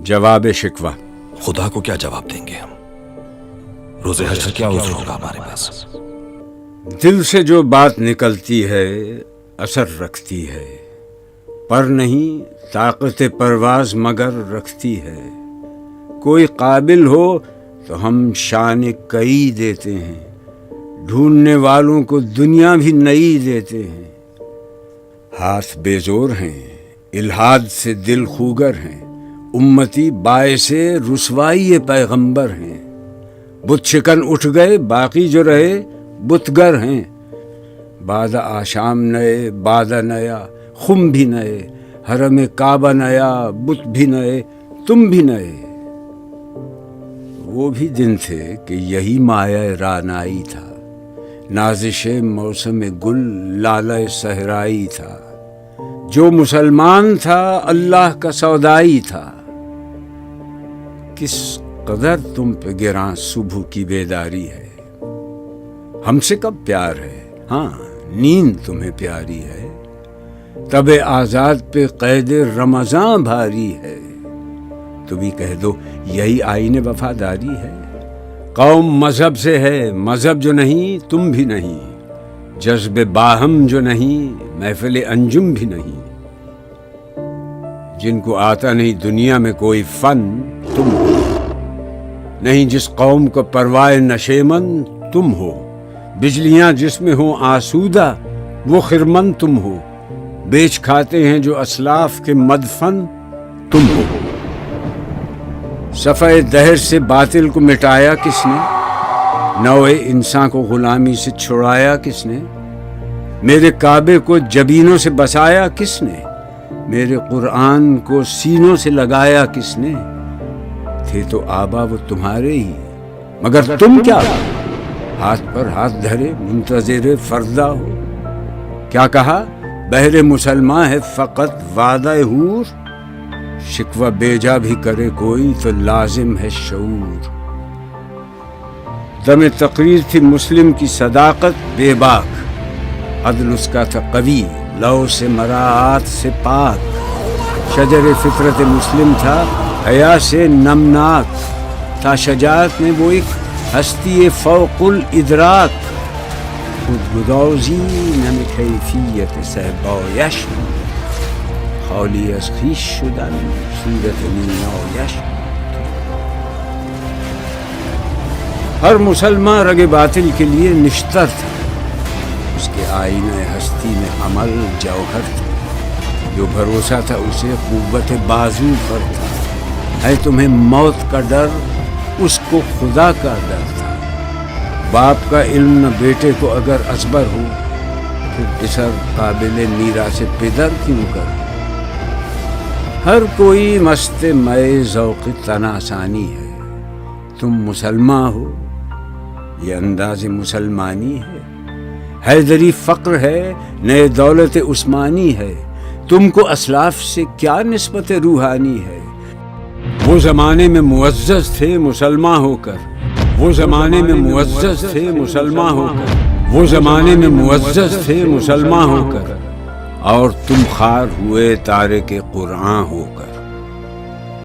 جواب شکوہ۔ خدا کو کیا جواب دیں گے ہم؟ روز حشر کیا عذر ہوگا ہمارے پاس؟ دل سے جو بات نکلتی ہے اثر رکھتی ہے، پر نہیں طاقت پرواز مگر رکھتی ہے۔ کوئی قابل ہو تو ہم شان کئی دیتے ہیں، ڈھونڈنے والوں کو دنیا بھی نئی دیتے ہیں۔ ہاتھ بے زور ہیں، الحاد سے دل خوگر ہیں، امتی باعث رسوائی پیغمبر ہیں۔ بت شکن اٹھ گئے، باقی جو رہے بتگر ہیں۔ بعد آشام نئے، بعد نیا خم بھی نئے، حرم کعبہ نیا، بت بھی نئے، تم بھی نئے۔ وہ بھی دن تھے کہ یہی مایہ رعنائی تھا، نازش موسم گل لالہ صحرائی تھا۔ جو مسلمان تھا اللہ کا سودائی تھا۔ کس قدر تم پہ گراں صبح کی بیداری ہے، ہم سے کب پیار ہے، ہاں نیند تمہیں پیاری ہے۔ تب آزاد پہ قید رمضان بھاری ہے، تو بھی کہہ دو یہی آئین وفاداری ہے۔ قوم مذہب سے ہے، مذہب جو نہیں تم بھی نہیں، جذب باہم جو نہیں محفل انجم بھی نہیں۔ جن کو آتا نہیں دنیا میں کوئی فن تم ہو، نہیں جس قوم کو پروائے نشیمن تم ہو۔ بجلیاں جس میں ہوں آسودہ وہ خرمن تم ہو، بیچ کھاتے ہیں جو اسلاف کے مدفن تم ہو۔ صفحہ دہر سے باطل کو مٹایا کس نے، نوع انسان کو غلامی سے چھڑایا کس نے؟ میرے کعبے کو جبینوں سے بسایا کس نے؟ میرے قرآن کو سینوں سے لگایا کس نے؟ تھے تو آبا وہ تمہارے ہی، مگر تم کیا ہاتھ پر ہاتھ دھرے منتظر فردا ہو۔ کیا کہا؟ بہر مسلمان ہے فقط وعدہ حور، شکوہ بیجا بھی کرے کوئی تو لازم ہے شعور۔ دم تقریر تھی مسلم کی صداقت بے باک، عدل اس کا تھا قوی لو سے مراعات سے پاک۔ شجر فطرت مسلم تھا حیا سے نمناک، تھا شجاعت میں وہ ایک ہستی فوق الادراک۔ خود گدازی نم کیفیت صحبایش، خالی از خویش شدن صورت نیایش۔ ہر مسلمان رگ باطل کے لیے نشتر تھا، اس کے آئینہ ہستی میں عمل جوہر تھا۔ جو بھروسہ تھا اسے قوت بازو پر تھا، ہے تمہیں موت کا ڈر اس کو خدا کا ڈر تھا۔ باپ کا علم نہ بیٹے کو اگر ازبر ہو، پھر پسر قابل میراث پدر کیوں کر؟ ہر کوئی مست مئے ذوق تناسانی ہے، تم مسلمان ہو یہ انداز مسلمانی ہے۔ حیدری فقر ہے نئے دولت عثمانی ہے، تم کو اسلاف سے کیا نسبت روحانی ہے؟ وہ زمانے میں معزز تھے مسلمان ہو کر، وہ زمانے میں معزز تھے مسلمان ہو کر، وہ زمانے میں معزز تھے مسلمان ہو کر، اور تم خار ہوئے تارک قرآن ہو کر۔